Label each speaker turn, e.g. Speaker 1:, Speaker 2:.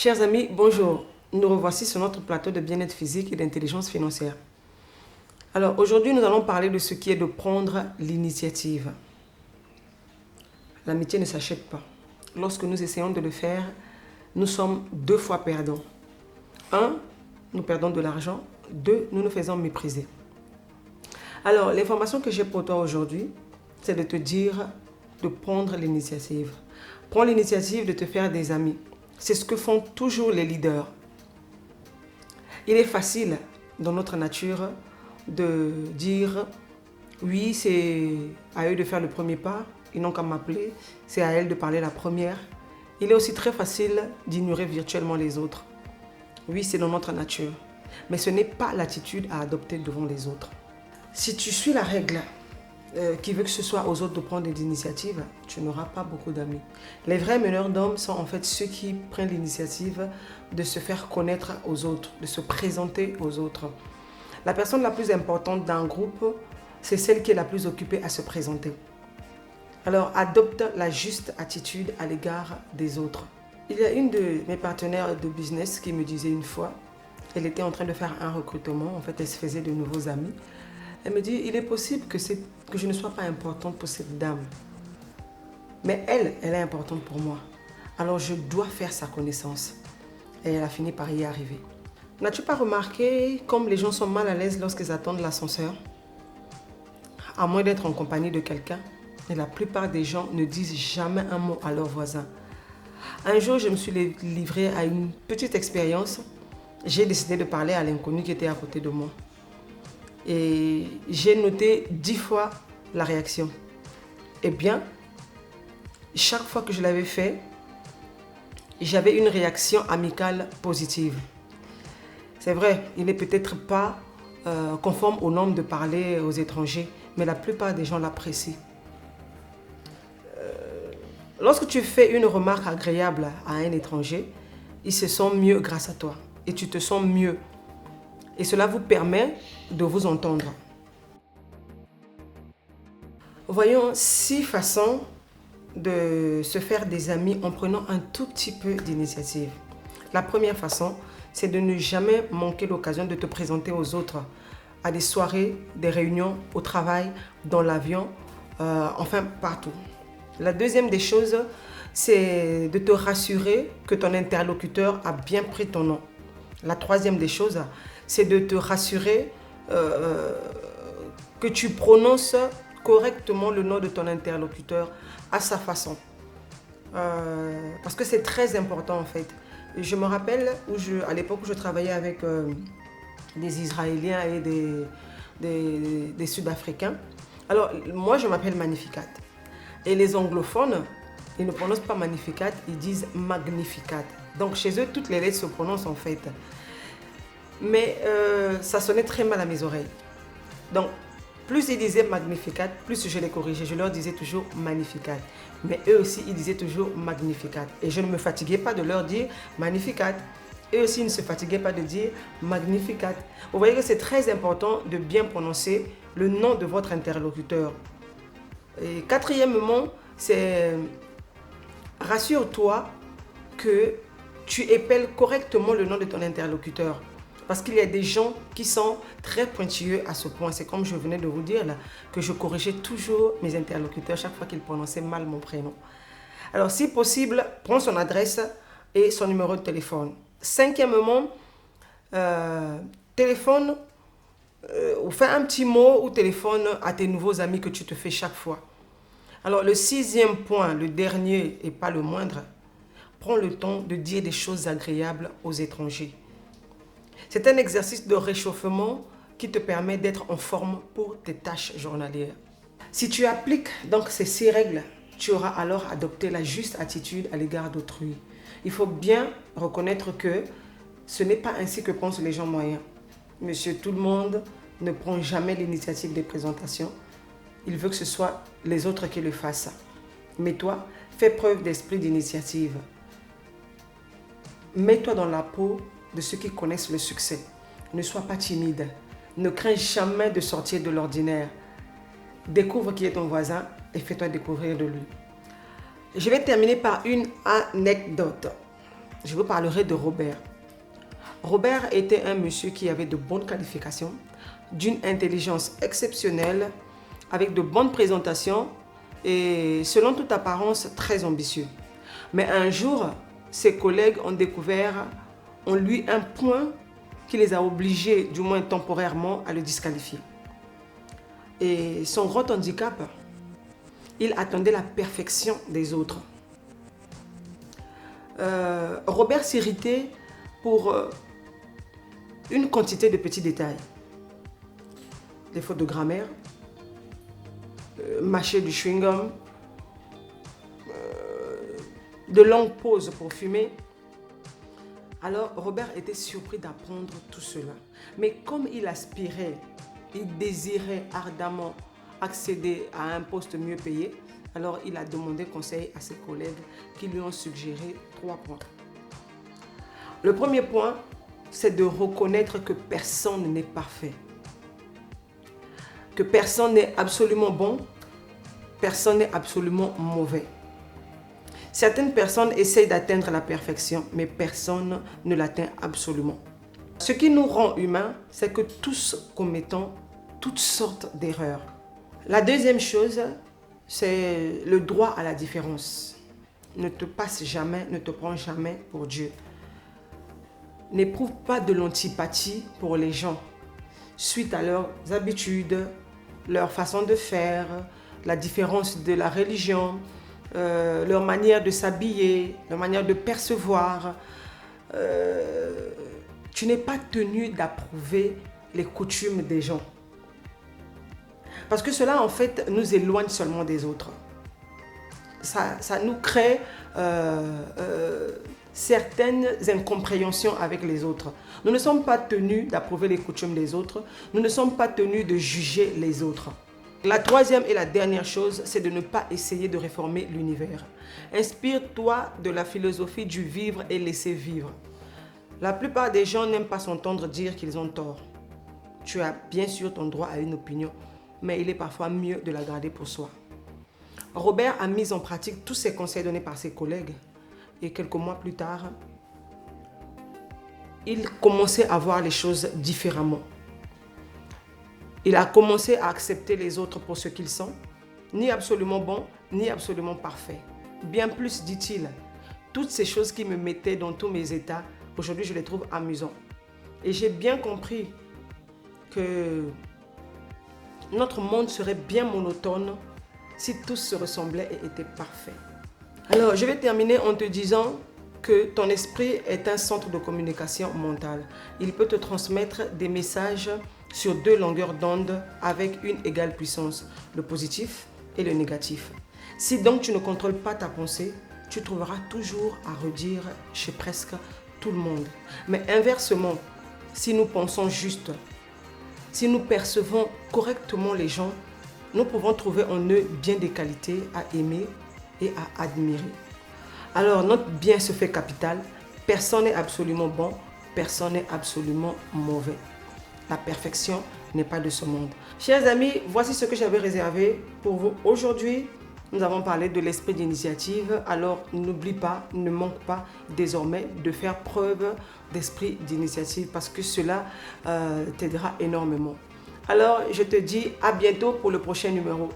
Speaker 1: Chers amis, bonjour. Nous revoici sur notre plateau de bien-être physique et d'intelligence financière. Alors aujourd'hui, nous allons parler de ce qui est de prendre l'initiative. L'amitié ne s'achète pas. Lorsque nous essayons de le faire, nous sommes deux fois perdants. Un, nous perdons de l'argent. Deux, nous nous faisons mépriser. Alors, l'information que j'ai pour toi aujourd'hui, c'est de te dire de prendre l'initiative. Prends l'initiative de te faire des amis. C'est ce que font toujours les leaders. Il est facile dans notre nature de dire oui, c'est à eux de faire le premier pas, ils n'ont qu'à m'appeler, c'est à elles de parler la première. Il est aussi très facile d'ignorer virtuellement les autres. Oui, c'est dans notre nature, mais ce n'est pas l'attitude à adopter devant les autres. Si tu suis la règle qui veut que ce soit aux autres de prendre des initiatives, tu n'auras pas beaucoup d'amis. Les vrais meneurs d'hommes sont en fait ceux qui prennent l'initiative de se faire connaître aux autres, de se présenter aux autres. La personne la plus importante d'un groupe, c'est celle qui est la plus occupée à se présenter. Alors, adopte la juste attitude à l'égard des autres. Il y a une de mes partenaires de business qui me disait une fois, elle était en train de faire un recrutement, en fait elle se faisait de nouveaux amis. Elle me dit, il est possible que je ne sois pas importante pour cette dame. Mais elle est importante pour moi. Alors je dois faire sa connaissance. Et elle a fini par y arriver. N'as-tu pas remarqué comme les gens sont mal à l'aise lorsqu'ils attendent l'ascenseur? À moins d'être en compagnie de quelqu'un. Et la plupart des gens ne disent jamais un mot à leurs voisins. Un jour, je me suis livrée à une petite expérience. J'ai décidé de parler à l'inconnu qui était à côté de moi. Et j'ai noté 10 fois la réaction. Eh bien, chaque fois que je l'avais fait, j'avais une réaction amicale positive. C'est vrai, il n'est peut-être pas conforme aux normes de parler aux étrangers, mais la plupart des gens l'apprécient. Lorsque tu fais une remarque agréable à un étranger, il se sent mieux grâce à toi et tu te sens mieux. Et cela vous permet de vous entendre. Voyons 6 façons de se faire des amis en prenant un tout petit peu d'initiative. La première façon, c'est de ne jamais manquer l'occasion de te présenter aux autres à des soirées, des réunions, au travail, dans l'avion, enfin partout. La deuxième des choses, c'est de te rassurer que ton interlocuteur a bien pris ton nom. La troisième des choses, c'est de te rassurer que tu prononces correctement le nom de ton interlocuteur à sa façon. Parce que c'est très important en fait. Je me rappelle à l'époque où je travaillais avec des Israéliens et des Sud-Africains. Alors moi je m'appelle Magnificat. Et les anglophones, ils ne prononcent pas Magnificat, ils disent Magnificat. Donc chez eux, toutes les lettres se prononcent en fait. Mais ça sonnait très mal à mes oreilles. Donc, plus ils disaient Magnificat, plus je les corrigeais. Je leur disais toujours Magnificat. Mais eux aussi, ils disaient toujours Magnificat. Et je ne me fatiguais pas de leur dire Magnificat. Eux aussi, ils ne se fatiguaient pas de dire Magnificat. Vous voyez que c'est très important de bien prononcer le nom de votre interlocuteur. Et quatrièmement, c'est rassure-toi que tu épelles correctement le nom de ton interlocuteur. Parce qu'il y a des gens qui sont très pointilleux à ce point. C'est comme je venais de vous dire là, que je corrigeais toujours mes interlocuteurs chaque fois qu'ils prononçaient mal mon prénom. Alors si possible, prends son adresse et son numéro de téléphone. Cinquièmement, téléphone ou fais un petit mot ou téléphone à tes nouveaux amis que tu te fais chaque fois. Alors le sixième point, le dernier et pas le moindre, prends le temps de dire des choses agréables aux étrangers. C'est un exercice de réchauffement qui te permet d'être en forme pour tes tâches journalières. Si tu appliques donc ces 6 règles, tu auras alors adopté la juste attitude à l'égard d'autrui. Il faut bien reconnaître que ce n'est pas ainsi que pensent les gens moyens. Monsieur tout le monde ne prend jamais l'initiative des présentations. Il veut que ce soit les autres qui le fassent. Mais toi, fais preuve d'esprit d'initiative. Mets-toi dans la peau de ceux qui connaissent le succès. Ne sois pas timide. Ne crains jamais de sortir de l'ordinaire. Découvre qui est ton voisin et fais-toi découvrir de lui. Je vais terminer par une anecdote. je vous parlerai de Robert. Robert était un monsieur qui avait de bonnes qualifications, d'une intelligence exceptionnelle, avec de bonnes présentations et selon toute apparence très ambitieux. Mais un jour, ses collègues ont découvert en lui un point qui les a obligés, du moins temporairement, à le disqualifier. Et son grand handicap, il attendait la perfection des autres. Robert s'irritait pour une quantité de petits détails. Des fautes de grammaire, mâcher du chewing-gum, de longues pauses pour fumer. Alors Robert était surpris d'apprendre tout cela. Mais comme il aspirait, il désirait ardemment accéder à un poste mieux payé, alors il a demandé conseil à ses collègues qui lui ont suggéré 3 points. Le premier point, c'est de reconnaître que personne n'est parfait. Que personne n'est absolument bon, personne n'est absolument mauvais. Certaines personnes essayent d'atteindre la perfection, mais personne ne l'atteint absolument. Ce qui nous rend humains, c'est que tous commettons toutes sortes d'erreurs. La deuxième chose, c'est le droit à la différence. Ne te passe jamais, ne te prends jamais pour Dieu. N'éprouve pas de l'antipathie pour les gens, suite à leurs habitudes, leur façon de faire, la différence de la religion, leur manière de s'habiller, leur manière de percevoir. Tu n'es pas tenu d'approuver les coutumes des gens. Parce que cela, en fait, nous éloigne seulement des autres. Ça nous crée certaines incompréhensions avec les autres. Nous ne sommes pas tenus d'approuver les coutumes des autres. Nous ne sommes pas tenus de juger les autres. La troisième et la dernière chose, c'est de ne pas essayer de réformer l'univers. Inspire-toi de la philosophie du vivre et laisser vivre. La plupart des gens n'aiment pas s'entendre dire qu'ils ont tort. Tu as bien sûr ton droit à une opinion, mais il est parfois mieux de la garder pour soi. Robert a mis en pratique tous ces conseils donnés par ses collègues et quelques mois plus tard, il commençait à voir les choses différemment. Il a commencé à accepter les autres pour ce qu'ils sont, ni absolument bons, ni absolument parfaits. Bien plus, dit-il, toutes ces choses qui me mettaient dans tous mes états, aujourd'hui je les trouve amusants. Et j'ai bien compris que notre monde serait bien monotone si tous se ressemblaient et étaient parfaits. Alors, je vais terminer en te disant que ton esprit est un centre de communication mentale. Il peut te transmettre des messages sur 2 longueurs d'onde avec une égale puissance, le positif et le négatif. Si donc tu ne contrôles pas ta pensée, tu trouveras toujours à redire chez presque tout le monde. Mais inversement, si nous pensons juste, si nous percevons correctement les gens, nous pouvons trouver en eux bien des qualités à aimer et à admirer. Alors notre bien se fait capital, personne n'est absolument bon, personne n'est absolument mauvais. La perfection n'est pas de ce monde. Chers amis, voici ce que j'avais réservé pour vous aujourd'hui. Nous avons parlé de l'esprit d'initiative, alors n'oublie pas, ne manque pas désormais de faire preuve d'esprit d'initiative parce que cela t'aidera énormément. Alors je te dis à bientôt pour le prochain numéro.